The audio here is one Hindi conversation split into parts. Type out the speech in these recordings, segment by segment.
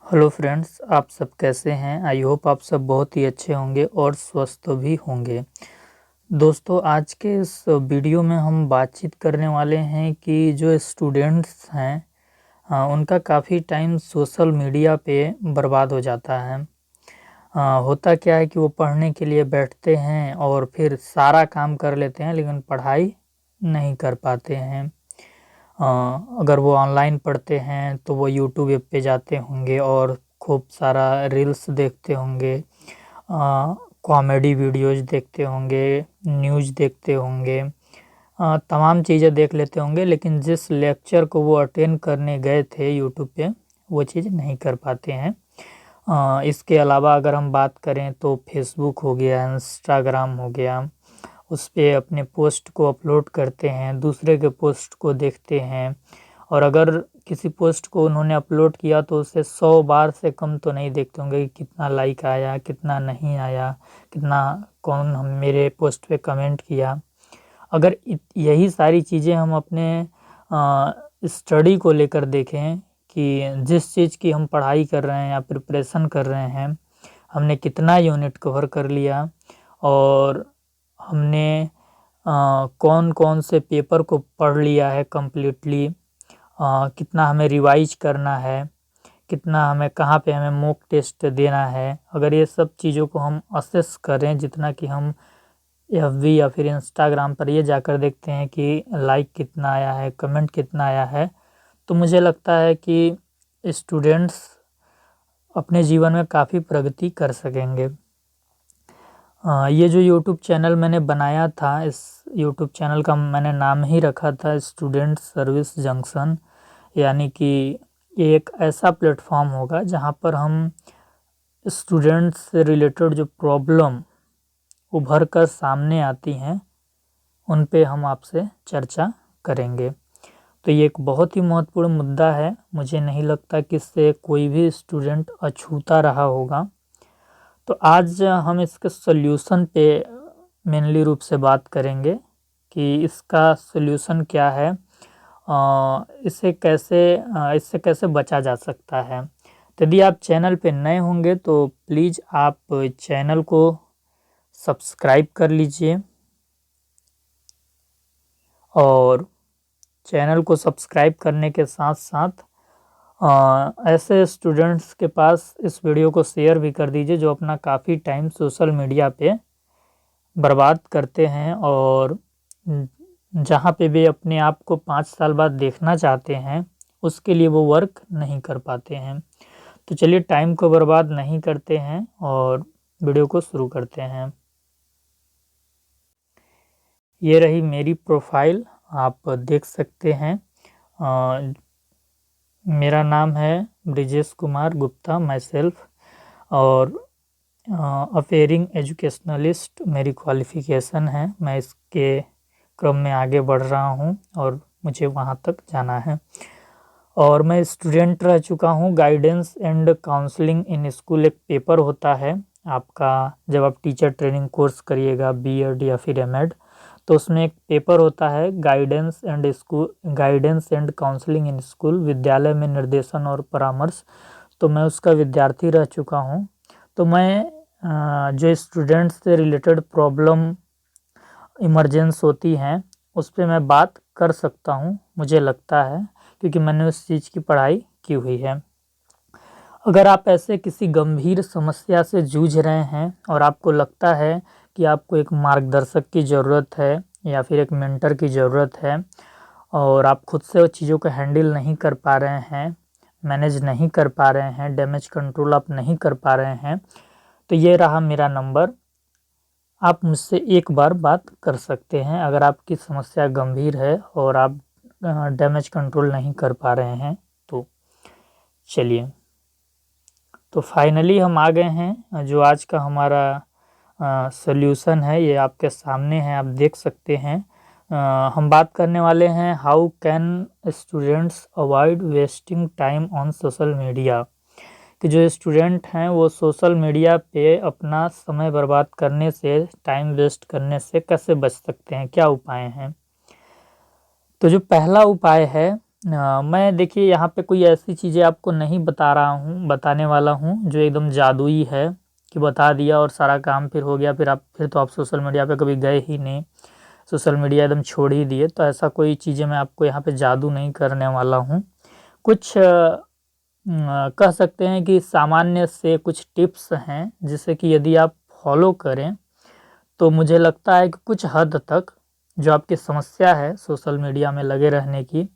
हेलो फ्रेंड्स, आप सब कैसे हैं। आई होप आप सब बहुत ही अच्छे होंगे और स्वस्थ भी होंगे। दोस्तों, आज के इस वीडियो में हम बातचीत करने वाले हैं कि जो स्टूडेंट्स हैं उनका काफ़ी टाइम सोशल मीडिया पे बर्बाद हो जाता है। होता क्या है कि वो पढ़ने के लिए बैठते हैं और फिर सारा काम कर लेते हैं लेकिन पढ़ाई नहीं कर पाते हैं। अगर वो ऑनलाइन पढ़ते हैं तो वो यूट्यूब पे जाते होंगे और खूब सारा रील्स देखते होंगे, कॉमेडी वीडियोज़ देखते होंगे, न्यूज़ देखते होंगे, तमाम चीज़ें देख लेते होंगे, लेकिन जिस लेक्चर को वो अटेंड करने गए थे यूट्यूब पे वो चीज़ नहीं कर पाते हैं। इसके अलावा अगर हम बात करें तो फेसबुक हो गया, इंस्टाग्राम हो गया, उस पे अपने पोस्ट को अपलोड करते हैं, दूसरे के पोस्ट को देखते हैं और अगर किसी पोस्ट को उन्होंने अपलोड किया तो उसे 100 बार से कम तो नहीं देखते होंगे कि कितना लाइक आया, कितना नहीं आया, कितना कौन हम मेरे पोस्ट पे कमेंट किया। अगर यही सारी चीज़ें हम अपने स्टडी को लेकर देखें कि जिस चीज़ की हम पढ़ाई कर रहे हैं या प्रिपरेशन कर रहे हैं, हमने कितना यूनिट कवर कर लिया और हमने कौन-कौन से पेपर को पढ़ लिया है कंप्लीटली, कितना हमें रिवाइज करना है, कितना हमें कहाँ पे हमें मॉक टेस्ट देना है। अगर ये सब चीज़ों को हम असेस करें, जितना कि हम एफबी या फिर इंस्टाग्राम पर ये जाकर देखते हैं कि लाइक कितना आया है, कमेंट कितना आया है, तो मुझे लगता है कि स्टूडेंट्स अपने जीवन में काफ़ी प्रगति कर सकेंगे। ये जो यूट्यूब चैनल मैंने बनाया था, इस यूट्यूब चैनल का मैंने नाम ही रखा था स्टूडेंट सर्विस जंक्शन, यानी कि ये एक ऐसा प्लेटफॉर्म होगा जहाँ पर हम स्टूडेंट्स से रिलेटेड जो प्रॉब्लम उभर कर सामने आती हैं उन पे हम आपसे चर्चा करेंगे। तो ये एक बहुत ही महत्वपूर्ण मुद्दा है, मुझे नहीं लगता कि इससे कोई भी स्टूडेंट अछूता रहा होगा। तो आज हम इसके सॉल्यूशन पे मेनली रूप से बात करेंगे कि इसका सॉल्यूशन क्या है, इससे कैसे बचा जा सकता है। तो यदि आप चैनल पे नए होंगे तो प्लीज़ आप चैनल को सब्सक्राइब कर लीजिए और चैनल को सब्सक्राइब करने के साथ साथ ऐसे स्टूडेंट्स के पास इस वीडियो को शेयर भी कर दीजिए जो अपना काफ़ी टाइम सोशल मीडिया पे बर्बाद करते हैं और जहाँ पे भी अपने आप को 5 साल बाद देखना चाहते हैं उसके लिए वो वर्क नहीं कर पाते हैं। तो चलिए टाइम को बर्बाद नहीं करते हैं और वीडियो को शुरू करते हैं। ये रही मेरी प्रोफाइल, आप देख सकते हैं। मेरा नाम है ब्रिजेश कुमार गुप्ता, माई सेल्फ, और अफेयरिंग एजुकेशनलिस्ट मेरी क्वालिफ़िकेशन है। मैं इसके क्रम में आगे बढ़ रहा हूँ और मुझे वहाँ तक जाना है। और मैं स्टूडेंट रह चुका हूँ। Guidance and counselling in school एक पेपर होता है आपका, जब आप टीचर ट्रेनिंग कोर्स करिएगा बीएड या फिर एमएड, तो उसमें एक पेपर होता है guidance and counselling in school, विद्यालय में निर्देशन और परामर्श। तो मैं उसका विद्यार्थी रह चुका हूँ। तो मैं जो स्टूडेंट्स से रिलेटेड प्रॉब्लम इमरजेंस होती हैं उस पे मैं बात कर सकता हूँ, मुझे लगता है, क्योंकि मैंने उस चीज़ की पढ़ाई की हुई है। अगर आप ऐसे किसी गंभीर समस्या से जूझ रहे हैं और आपको लगता है कि आपको एक मार्गदर्शक की ज़रूरत है या फिर एक मेंटर की ज़रूरत है और आप खुद से वो चीज़ों को हैंडल नहीं कर पा रहे हैं, मैनेज नहीं कर पा रहे हैं, डैमेज कंट्रोल आप नहीं कर पा रहे हैं, तो ये रहा मेरा नंबर। आप मुझसे एक बार बात कर सकते हैं अगर आपकी समस्या गंभीर है और आप डैमेज कंट्रोल नहीं कर पा रहे हैं। तो चलिए, तो फाइनली हम आ गए हैं। जो आज का हमारा सॉल्यूशन है ये आपके सामने है, आप देख सकते हैं। हम बात करने वाले हैं how can students avoid wasting time on social media, कि जो स्टूडेंट हैं वो सोशल मीडिया पे अपना समय बर्बाद करने से, टाइम वेस्ट करने से कैसे बच सकते हैं, क्या उपाय हैं। तो जो पहला उपाय है मैं देखिए यहाँ पे कोई ऐसी चीज़ें आपको नहीं बताने वाला हूँ जो एकदम जादुई है कि बता दिया और सारा काम फिर हो गया, फिर तो आप सोशल मीडिया पे कभी गए ही नहीं, सोशल मीडिया एकदम छोड़ ही दिए। तो ऐसा कोई चीज़ें मैं आपको यहाँ पे जादू नहीं करने वाला हूँ। कुछ कह सकते हैं कि सामान्य से कुछ टिप्स हैं जिसे कि यदि आप फॉलो करें तो मुझे लगता है कि कुछ हद तक जो आपकी समस्या है सोशल मीडिया में लगे रहने की,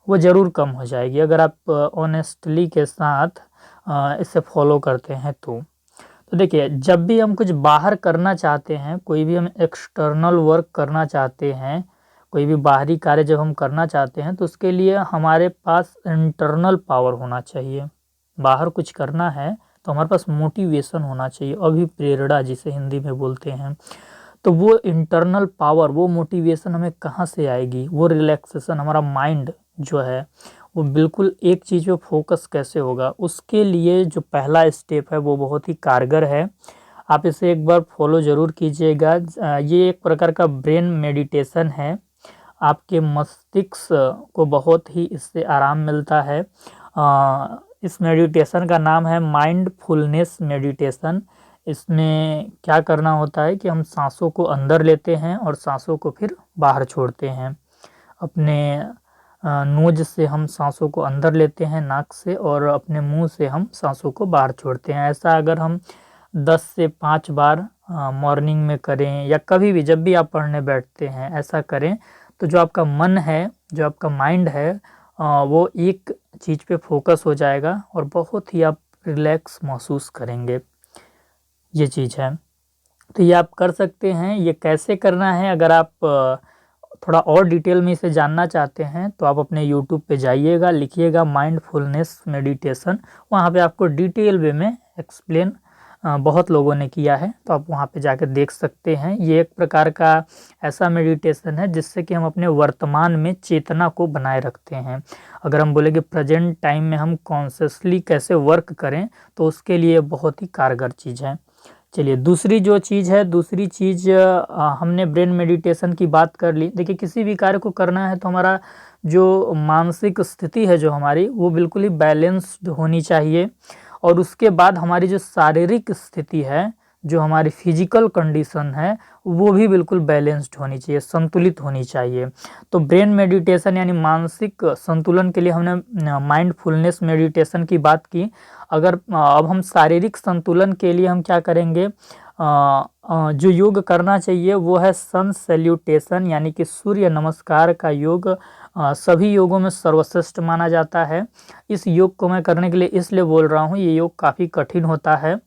वो ज़रूर कम हो जाएगी अगर आप ऑनेस्टली के साथ इसे फॉलो करते हैं तो देखिए, जब भी हम कुछ बाहर करना चाहते हैं, कोई भी हम एक्सटर्नल वर्क करना चाहते हैं, कोई भी बाहरी कार्य जब हम करना चाहते हैं तो उसके लिए हमारे पास इंटरनल पावर होना चाहिए। बाहर कुछ करना है तो हमारे पास मोटिवेशन होना चाहिए, अभिप्रेरणा जिसे हिंदी में बोलते हैं। तो वो इंटरनल पावर, वो मोटिवेशन हमें कहाँ से आएगी, वो रिलैक्सेशन, हमारा माइंड जो है वो बिल्कुल एक चीज़ पे फोकस कैसे होगा, उसके लिए जो पहला स्टेप है वो बहुत ही कारगर है। आप इसे एक बार फॉलो ज़रूर कीजिएगा। ये एक प्रकार का ब्रेन मेडिटेशन है। आपके मस्तिष्क को बहुत ही इससे आराम मिलता है। इस मेडिटेशन का नाम है माइंडफुलनेस मेडिटेशन। इसमें क्या करना होता है कि हम सांसों को अंदर लेते हैं और सांसों को फिर बाहर छोड़ते हैं। अपने नोज से हम सांसों को अंदर लेते हैं नाक से, और अपने मुंह से हम सांसों को बाहर छोड़ते हैं। ऐसा अगर हम 10 से 5 बार मॉर्निंग में करें या कभी भी जब भी आप पढ़ने बैठते हैं ऐसा करें, तो जो आपका मन है, जो आपका माइंड है, वो एक चीज़ पे फोकस हो जाएगा और बहुत ही आप रिलैक्स महसूस करेंगे। ये चीज़ है, तो ये आप कर सकते हैं। ये कैसे करना है, अगर आप थोड़ा और डिटेल में इसे जानना चाहते हैं तो आप अपने यूट्यूब पे जाइएगा, लिखिएगा माइंडफुलनेस मेडिटेशन। वहाँ पे आपको डिटेल वे में एक्सप्लेन बहुत लोगों ने किया है, तो आप वहाँ पे जाकर देख सकते हैं। ये एक प्रकार का ऐसा मेडिटेशन है जिससे कि हम अपने वर्तमान में चेतना को बनाए रखते हैं। अगर हम बोले कि प्रेजेंट टाइम में हम कॉन्शियसली कैसे वर्क करें, तो उसके लिए बहुत ही कारगर चीज़ है। चलिए, दूसरी जो चीज़ है, दूसरी चीज़ हमने ब्रेन मेडिटेशन की बात कर ली। देखिए, किसी भी कार्य को करना है तो हमारा जो मानसिक स्थिति है जो हमारी, वो बिल्कुल ही बैलेंस्ड होनी चाहिए, और उसके बाद हमारी जो शारीरिक स्थिति है, जो हमारी फिजिकल कंडीशन है, वो भी बिल्कुल बैलेंस्ड होनी चाहिए, संतुलित होनी चाहिए। तो ब्रेन मेडिटेशन यानी मानसिक संतुलन के लिए हमने माइंडफुलनेस मेडिटेशन की बात की। अगर अब हम शारीरिक संतुलन के लिए हम क्या करेंगे, जो योग करना चाहिए वो है सन सैल्यूटेशन यानी कि सूर्य नमस्कार का योग। सभी योगों में सर्वश्रेष्ठ माना जाता है। इस योग को मैं करने के लिए इसलिए बोल रहा हूँ, ये योग काफ़ी कठिन होता है।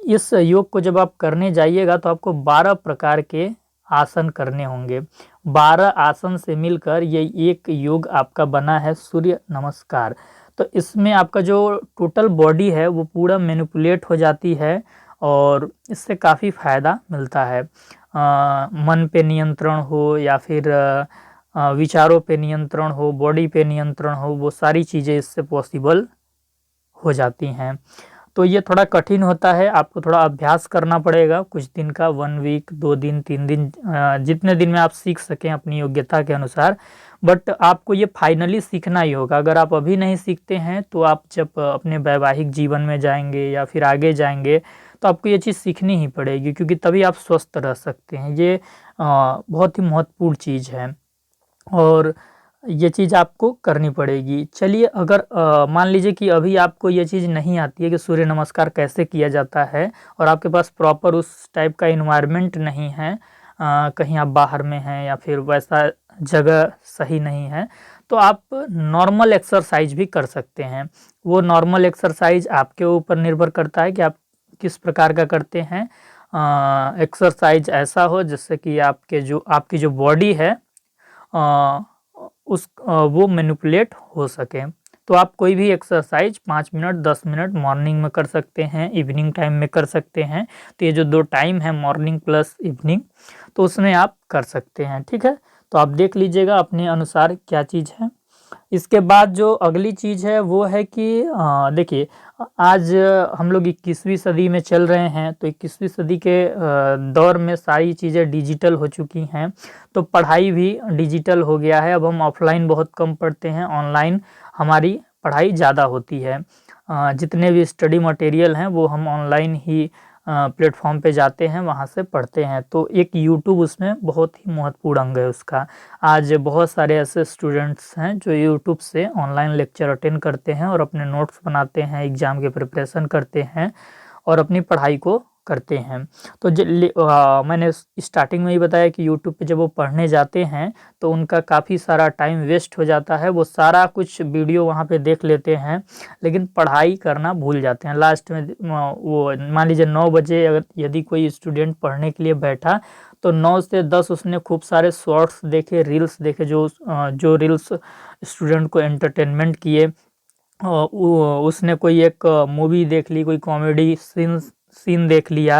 इस योग को जब आप करने जाइएगा तो आपको 12 प्रकार के आसन करने होंगे। 12 आसन से मिलकर ये एक योग आपका बना है सूर्य नमस्कार। तो इसमें आपका जो टोटल बॉडी है वो पूरा मैनिपुलेट हो जाती है और इससे काफ़ी फ़ायदा मिलता है। मन पे नियंत्रण हो या फिर विचारों पे नियंत्रण हो, बॉडी पे नियंत्रण हो, वो सारी चीज़ें इससे पॉसिबल हो जाती हैं। तो ये थोड़ा कठिन होता है, आपको थोड़ा अभ्यास करना पड़ेगा कुछ दिन का, 1 वीक, 2 दिन, 3 दिन, जितने दिन में आप सीख सकें अपनी योग्यता के अनुसार। बट आपको ये फाइनली सीखना ही होगा। अगर आप अभी नहीं सीखते हैं तो आप जब अपने वैवाहिक जीवन में जाएंगे या फिर आगे जाएंगे तो आपको ये चीज़ सीखनी ही पड़ेगी, क्योंकि तभी आप स्वस्थ रह सकते हैं। ये बहुत ही महत्वपूर्ण चीज़ है और ये चीज़ आपको करनी पड़ेगी। चलिए, अगर मान लीजिए कि अभी आपको ये चीज़ नहीं आती है कि सूर्य नमस्कार कैसे किया जाता है, और आपके पास प्रॉपर उस टाइप का इन्वायरमेंट नहीं है, कहीं आप बाहर में हैं या फिर वैसा जगह सही नहीं है, तो आप नॉर्मल एक्सरसाइज भी कर सकते हैं। वो नॉर्मल एक्सरसाइज आपके ऊपर निर्भर करता है कि आप किस प्रकार का करते हैं। एक्सरसाइज ऐसा हो जिससे कि आपकी जो बॉडी है वो मैनिपुलेट हो सके। तो आप कोई भी एक्सरसाइज 5 मिनट, 10 मिनट मॉर्निंग में कर सकते हैं, इवनिंग टाइम में कर सकते हैं। तो ये जो 2 टाइम है, मॉर्निंग प्लस इवनिंग, तो उसमें आप कर सकते हैं। ठीक है, तो आप देख लीजिएगा अपने अनुसार क्या चीज़ है। इसके बाद जो अगली चीज़ है वो है कि देखिए, आज हम लोग 21वीं सदी में चल रहे हैं, तो 21वीं सदी के दौर में सारी चीज़ें डिजिटल हो चुकी हैं, तो पढ़ाई भी डिजिटल हो गया है। अब हम ऑफलाइन बहुत कम पढ़ते हैं, ऑनलाइन हमारी पढ़ाई ज़्यादा होती है। जितने भी स्टडी मटेरियल हैं वो हम ऑनलाइन ही प्लेटफॉर्म पे जाते हैं, वहाँ से पढ़ते हैं। तो एक यूट्यूब उसमें बहुत ही महत्वपूर्ण अंग है उसका। आज बहुत सारे ऐसे स्टूडेंट्स हैं जो यूट्यूब से ऑनलाइन लेक्चर अटेंड करते हैं और अपने नोट्स बनाते हैं, एग्ज़ाम की प्रिपरेशन करते हैं और अपनी पढ़ाई को करते हैं। तो मैंने स्टार्टिंग में ही बताया कि यूट्यूब पे जब वो पढ़ने जाते हैं तो उनका काफ़ी सारा टाइम वेस्ट हो जाता है। वो सारा कुछ वीडियो वहाँ पे देख लेते हैं, लेकिन पढ़ाई करना भूल जाते हैं। लास्ट में वो मान लीजिए 9 बजे अगर यदि कोई स्टूडेंट पढ़ने के लिए बैठा, तो 9 से 10 उसने खूब सारे शॉर्ट्स देखे, रील्स देखे, जो रील्स स्टूडेंट को एंटरटेनमेंट किए। उसने कोई एक मूवी देख ली, कोई कॉमेडी सीन देख लिया,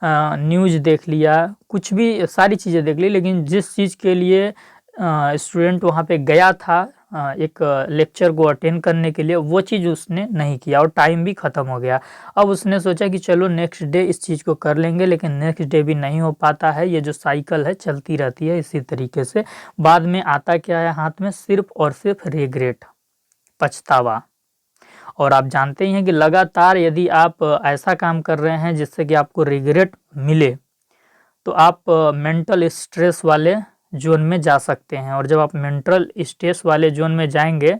न्यूज़ देख लिया, कुछ भी सारी चीज़ें देख ली, लेकिन जिस चीज़ के लिए स्टूडेंट वहाँ पे गया था एक लेक्चर को अटेंड करने के लिए, वो चीज़ उसने नहीं किया और टाइम भी ख़त्म हो गया। अब उसने सोचा कि चलो नेक्स्ट डे इस चीज़ को कर लेंगे, लेकिन नेक्स्ट डे भी नहीं हो पाता है। ये जो साइकिल है चलती रहती है इसी तरीके से। बाद में आता क्या है हाथ में? सिर्फ और सिर्फ रिग्रेट, पछतावा। और आप जानते ही हैं कि लगातार यदि आप ऐसा काम कर रहे हैं जिससे कि आपको रिग्रेट मिले, तो आप मेंटल स्ट्रेस वाले जोन में जा सकते हैं। और जब आप मेंटल स्ट्रेस वाले जोन में जाएंगे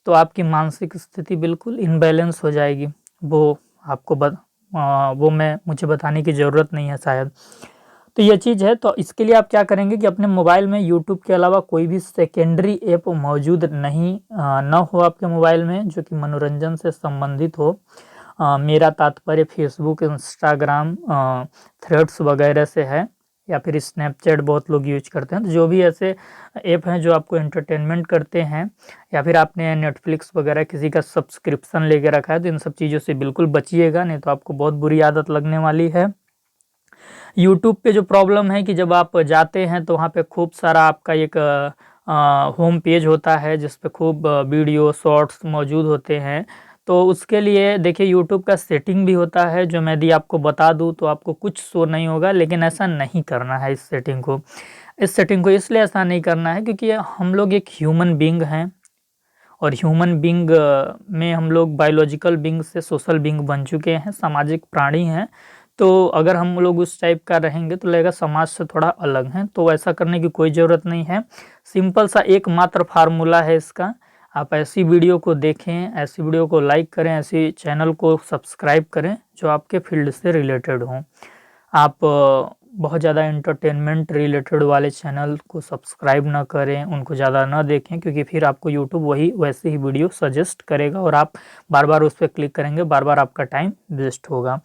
तो आपकी मानसिक स्थिति बिल्कुल इनबैलेंस हो जाएगी। वो आपको वो मुझे बताने की ज़रूरत नहीं है शायद। तो ये चीज़ है। तो इसके लिए आप क्या करेंगे कि अपने मोबाइल में यूट्यूब के अलावा कोई भी सेकेंडरी ऐप मौजूद ना हो आपके मोबाइल में जो कि मनोरंजन से संबंधित हो। मेरा तात्पर्य फेसबुक, इंस्टाग्राम, थ्रेड्स वगैरह से है, या फिर स्नैपचैट बहुत लोग यूज करते हैं। तो जो भी ऐसे ऐप हैं जो आपको एंटरटेनमेंट करते हैं, या फिर आपने नेटफ्लिक्स वगैरह किसी का सब्सक्रिप्शन लेके रखा है, तो इन सब चीज़ों से बिल्कुल बचिएगा, नहीं तो आपको बहुत बुरी आदत लगने वाली है। यूट्यूब पे जो प्रॉब्लम है कि जब आप जाते हैं तो वहाँ पे खूब सारा आपका एक होम पेज होता है जिस पे खूब वीडियो शॉर्ट्स मौजूद होते हैं। तो उसके लिए देखिए यूट्यूब का सेटिंग भी होता है, जो मैं यदि आपको बता दूँ तो आपको कुछ शो नहीं होगा, लेकिन ऐसा नहीं करना है। इस सेटिंग को इसलिए ऐसा नहीं करना है क्योंकि हम लोग एक ह्यूमन बीइंग हैं, और ह्यूमन बीइंग में हम लोग बायोलॉजिकल बीइंग से सोशल बीइंग बन चुके हैं, सामाजिक प्राणी हैं। तो अगर हम लोग उस टाइप का रहेंगे तो लगेगा समाज से थोड़ा अलग हैं, तो ऐसा करने की कोई ज़रूरत नहीं है। सिंपल सा एकमात्र फार्मूला है इसका। आप ऐसी वीडियो को देखें, ऐसी वीडियो को लाइक करें, ऐसी चैनल को सब्सक्राइब करें जो आपके फील्ड से रिलेटेड हों। आप बहुत ज़्यादा एंटरटेनमेंट रिलेटेड वाले चैनल को सब्सक्राइब ना करें, उनको ज़्यादा ना देखें, क्योंकि फिर आपको यूट्यूब वैसे ही वीडियो सजेस्ट करेगा और आप बार बार उस पर क्लिक करेंगे, बार बार आपका टाइम वेस्ट होगा।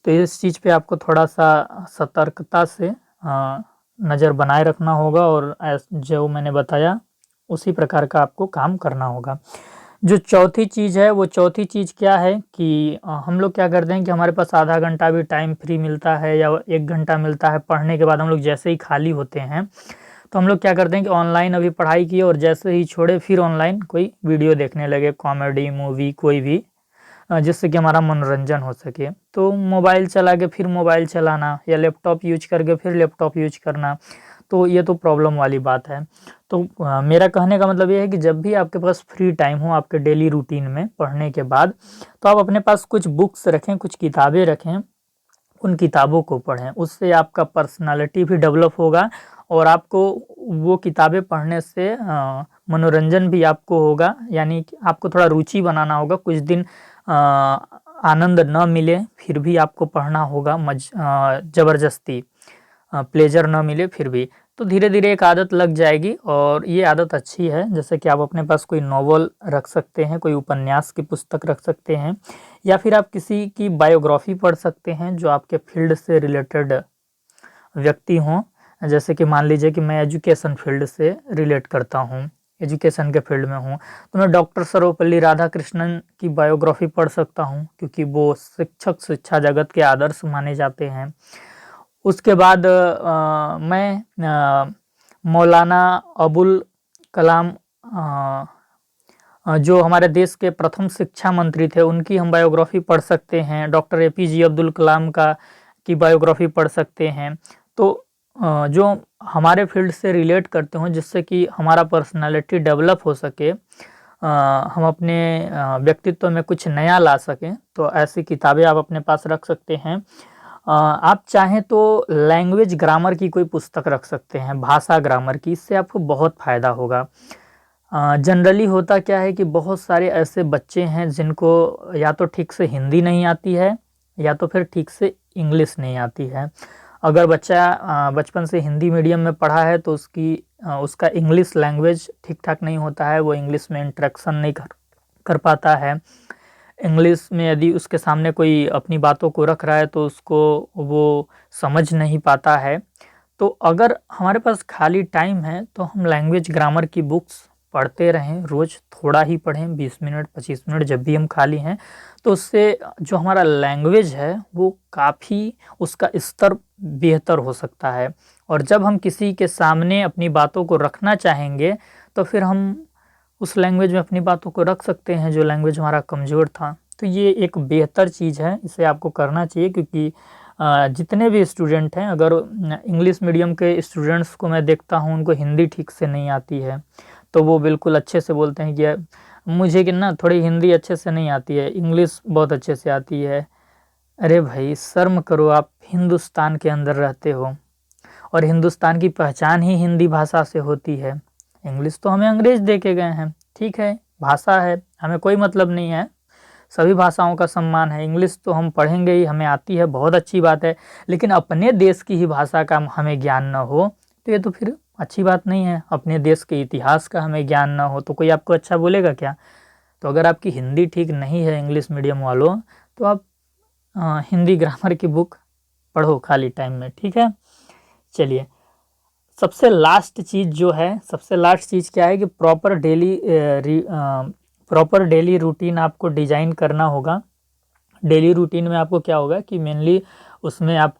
तो इस चीज़ पे आपको थोड़ा सा सतर्कता से नज़र बनाए रखना होगा, और जो मैंने बताया उसी प्रकार का आपको काम करना होगा। जो चौथी चीज़ है, वो चौथी चीज़ क्या है कि हम लोग क्या करते हैं कि हमारे पास आधा घंटा भी टाइम फ्री मिलता है या 1 घंटा मिलता है पढ़ने के बाद, हम लोग जैसे ही खाली होते हैं तो हम लोग क्या करते हैं कि ऑनलाइन अभी पढ़ाई की और जैसे ही छोड़े फिर ऑनलाइन कोई वीडियो देखने लगे, कॉमेडी मूवी कोई भी, जिससे कि हमारा मनोरंजन हो सके। तो मोबाइल चला के फिर मोबाइल चलाना, या लैपटॉप यूज करके फिर लैपटॉप यूज करना, तो ये तो प्रॉब्लम वाली बात है। तो मेरा कहने का मतलब ये है कि जब भी आपके पास फ्री टाइम हो आपके डेली रूटीन में पढ़ने के बाद, तो आप अपने पास कुछ बुक्स रखें, कुछ किताबें रखें, उन किताबों को पढ़ें। उससे आपका पर्सनालिटी भी डेवलप होगा, और आपको वो किताबें पढ़ने से मनोरंजन भी आपको होगा, यानी कि आपको थोड़ा रुचि बनाना होगा। कुछ दिन आनंद न मिले फिर भी आपको पढ़ना होगा, ज़बरदस्ती प्लेजर न मिले फिर भी, तो धीरे धीरे एक आदत लग जाएगी, और ये आदत अच्छी है। जैसे कि आप अपने पास कोई नॉवल रख सकते हैं, कोई उपन्यास की पुस्तक रख सकते हैं, या फिर आप किसी की बायोग्राफी पढ़ सकते हैं जो आपके फील्ड से रिलेटेड व्यक्ति हों। जैसे कि मान लीजिए कि मैं एजुकेशन फील्ड से रिलेट करता हूँ, एजुकेशन के फील्ड में हूँ, तो मैं डॉक्टर सर्वपल्ली राधाकृष्णन की बायोग्राफी पढ़ सकता हूँ, क्योंकि वो शिक्षा जगत के आदर्श माने जाते हैं। उसके बाद मैं मौलाना अबुल कलाम जो हमारे देश के प्रथम शिक्षा मंत्री थे उनकी हम बायोग्राफी पढ़ सकते हैं। डॉक्टर एपीजे अब्दुल कलाम की बायोग्राफी पढ़ सकते हैं। तो जो हमारे फील्ड से रिलेट करते हों, जिससे कि हमारा पर्सनालिटी डेवलप हो सके, हम अपने व्यक्तित्व में कुछ नया ला सकें, तो ऐसी किताबें आप अपने पास रख सकते हैं। आप चाहें तो लैंग्वेज ग्रामर की कोई पुस्तक रख सकते हैं, भाषा ग्रामर की, इससे आपको बहुत फ़ायदा होगा। जनरली होता क्या है कि बहुत सारे ऐसे बच्चे हैं जिनको या तो ठीक से हिंदी नहीं आती है या तो फिर ठीक से इंग्लिश नहीं आती है। अगर बच्चा बचपन से हिंदी मीडियम में पढ़ा है तो उसका इंग्लिश लैंग्वेज ठीक ठाक नहीं होता है, वो इंग्लिश में इंटरेक्शन नहीं कर पाता है। इंग्लिश में यदि उसके सामने कोई अपनी बातों को रख रहा है तो उसको वो समझ नहीं पाता है। तो अगर हमारे पास खाली टाइम है तो हम लैंग्वेज ग्रामर की बुक्स पढ़ते रहें, रोज़ थोड़ा ही पढ़ें, 20 मिनट 25 मिनट जब भी हम खाली हैं, तो उससे जो हमारा लैंग्वेज है वो काफ़ी उसका स्तर बेहतर हो सकता है। और जब हम किसी के सामने अपनी बातों को रखना चाहेंगे तो फिर हम उस लैंग्वेज में अपनी बातों को रख सकते हैं जो लैंग्वेज हमारा कमज़ोर था। तो ये एक बेहतर चीज़ है, इसे आपको करना चाहिए, क्योंकि जितने भी स्टूडेंट हैं, अगर इंग्लिश मीडियम के स्टूडेंट्स को मैं देखता हूँ उनको हिंदी ठीक से नहीं आती है, तो वो बिल्कुल अच्छे से बोलते हैं कि मुझे कि ना थोड़ी हिंदी अच्छे से नहीं आती है, इंग्लिश बहुत अच्छे से आती है। अरे भाई शर्म करो, आप हिंदुस्तान के अंदर रहते हो और हिंदुस्तान की पहचान ही हिंदी भाषा से होती है। इंग्लिश तो हमें अंग्रेज दे के गए हैं, ठीक है, भाषा है, हमें कोई मतलब नहीं है, सभी भाषाओं का सम्मान है। इंग्लिश तो हम पढ़ेंगे ही, हमें आती है, बहुत अच्छी बात है, लेकिन अपने देश की ही भाषा का हमें ज्ञान न हो तो ये तो फिर अच्छी बात नहीं है। अपने देश के इतिहास का हमें ज्ञान न हो तो कोई आपको अच्छा बोलेगा क्या? तो अगर आपकी हिंदी ठीक नहीं है इंग्लिश मीडियम वालों, तो आप हिंदी ग्रामर की बुक पढ़ो खाली टाइम में, ठीक है। चलिए, सबसे लास्ट चीज़ क्या है कि प्रॉपर डेली रूटीन आपको डिजाइन करना होगा। डेली रूटीन में आपको क्या होगा कि मेनली उसमें आप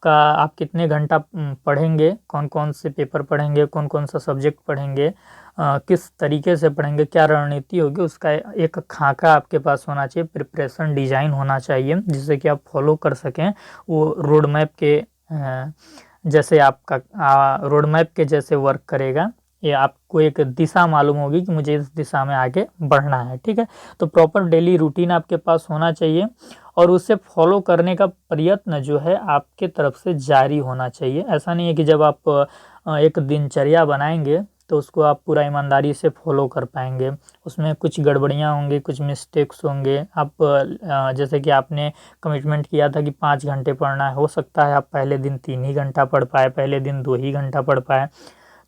कितने घंटा पढ़ेंगे, कौन कौन से पेपर पढ़ेंगे, कौन कौन सा सब्जेक्ट पढ़ेंगे, किस तरीके से पढ़ेंगे, क्या रणनीति होगी, उसका एक खाका आपके पास होना चाहिए, प्रिपरेशन डिजाइन होना चाहिए, जिससे कि आप फॉलो कर सकें। वो रोड मैप के जैसे रोड मैप के जैसे वर्क करेगा। ये आपको एक दिशा मालूम होगी कि मुझे इस दिशा में आगे बढ़ना है, ठीक है। तो प्रॉपर डेली रूटीन आपके पास होना चाहिए और उसे फॉलो करने का प्रयत्न जो है आपके तरफ से जारी होना चाहिए। ऐसा नहीं है कि जब आप एक दिनचर्या बनाएंगे तो उसको आप पूरा ईमानदारी से फॉलो कर पाएंगे, उसमें कुछ गड़बड़ियाँ होंगी, कुछ मिस्टेक्स होंगे। आप जैसे कि आपने कमिटमेंट किया था कि 5 घंटे पढ़ना है, हो सकता है आप पहले दिन 3 ही घंटा पढ़ पाए, पहले दिन 2 ही घंटा पढ़ पाए,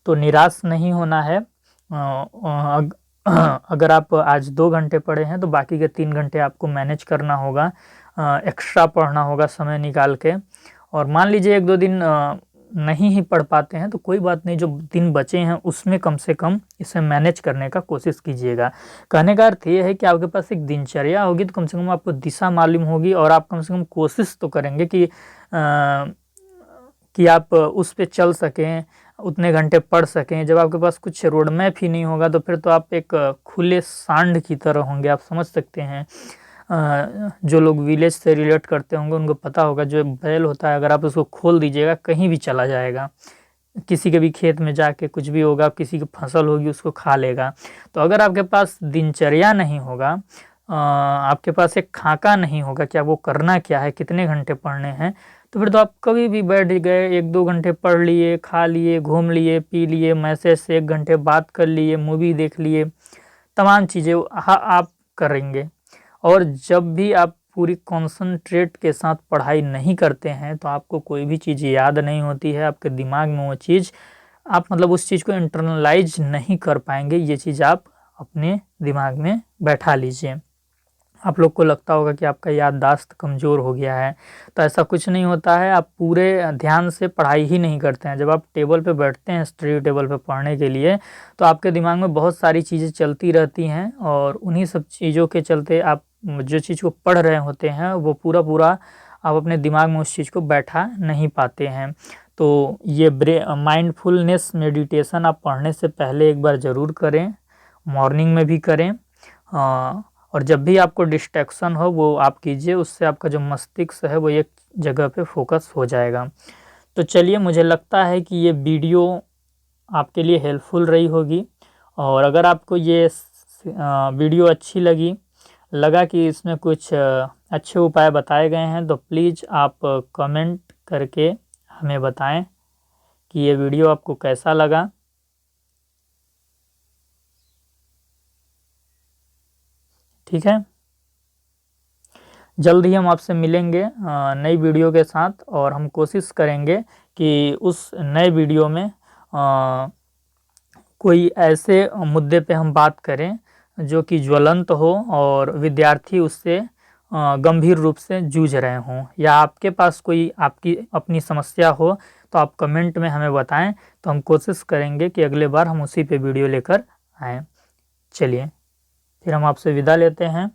तो निराश नहीं होना है। अगर आप आज 2 घंटे पढ़े हैं तो बाकी के 3 घंटे आपको मैनेज करना होगा, एक्स्ट्रा पढ़ना होगा समय निकाल के। और मान लीजिए 1-2 दिन नहीं ही पढ़ पाते हैं तो कोई बात नहीं, जो दिन बचे हैं उसमें कम से कम इसे मैनेज करने का कोशिश कीजिएगा। कहने का अर्थ ये है कि आपके पास एक दिनचर्या होगी तो कम से कम आपको दिशा मालूम होगी और आप कम से कम कोशिश तो करेंगे कि आप उस पे चल सकें, उतने घंटे पढ़ सकें। जब आपके पास कुछ रोड मैप ही नहीं होगा तो फिर तो आप एक खुले सांड की तरह होंगे, आप समझ सकते हैं। जो लोग विलेज से रिलेट करते होंगे उनको पता होगा, जो बैल होता है अगर आप उसको खोल दीजिएगा कहीं भी चला जाएगा, किसी के भी खेत में जाके कुछ भी होगा, किसी की फसल होगी उसको खा लेगा। तो अगर आपके पास दिनचर्या नहीं होगा, आपके पास एक खाका नहीं होगा कि आपको करना क्या है, कितने घंटे पढ़ने हैं, तो फिर तो आप कभी भी बैठ गए, 1-2 घंटे पढ़ लिए, खा लिए, घूम लिए, पी लिए, मैसेज से 1 घंटे बात कर लिए, मूवी देख लिए, तमाम चीज़ें आप करेंगे। और जब भी आप पूरी कॉन्संट्रेट के साथ पढ़ाई नहीं करते हैं तो आपको कोई भी चीज़ याद नहीं होती है, आपके दिमाग में वो चीज़ आप मतलब उस चीज़ को इंटरनलाइज नहीं कर पाएंगे। ये चीज़ आप अपने दिमाग में बैठा लीजिए। आप लोग को लगता होगा कि आपका याददाश्त कमज़ोर हो गया है, तो ऐसा कुछ नहीं होता है। आप पूरे ध्यान से पढ़ाई ही नहीं करते हैं। जब आप टेबल पे बैठते हैं, स्टडी टेबल पे पढ़ने के लिए, तो आपके दिमाग में बहुत सारी चीज़ें चलती रहती हैं और उन्हीं सब चीज़ों के चलते आप जो चीज़ को पढ़ रहे होते हैं वो पूरा आप अपने दिमाग में उस चीज़ को बैठा नहीं पाते हैं। तो ये माइंडफुलनेस मेडिटेशन आप पढ़ने से पहले एक बार ज़रूर करें, मॉर्निंग में भी करें, और जब भी आपको डिस्ट्रैक्शन हो वो आप कीजिए, उससे आपका जो मस्तिष्क है वो एक जगह पे फोकस हो जाएगा। तो चलिए, मुझे लगता है कि ये वीडियो आपके लिए हेल्पफुल रही होगी, और अगर आपको ये वीडियो अच्छी लगा कि इसमें कुछ अच्छे उपाय बताए गए हैं, तो प्लीज़ आप कमेंट करके हमें बताएं कि ये वीडियो आपको कैसा लगा। ठीक है, जल्द ही हम आपसे मिलेंगे नई वीडियो के साथ, और हम कोशिश करेंगे कि उस नए वीडियो में कोई ऐसे मुद्दे पे हम बात करें जो कि ज्वलंत हो और विद्यार्थी उससे गंभीर रूप से जूझ रहे हों, या आपके पास कोई आपकी अपनी समस्या हो तो आप कमेंट में हमें बताएं, तो हम कोशिश करेंगे कि अगले बार हम उसी पे वीडियो लेकर आएँ। चलिए, फिर हम आपसे विदा लेते हैं।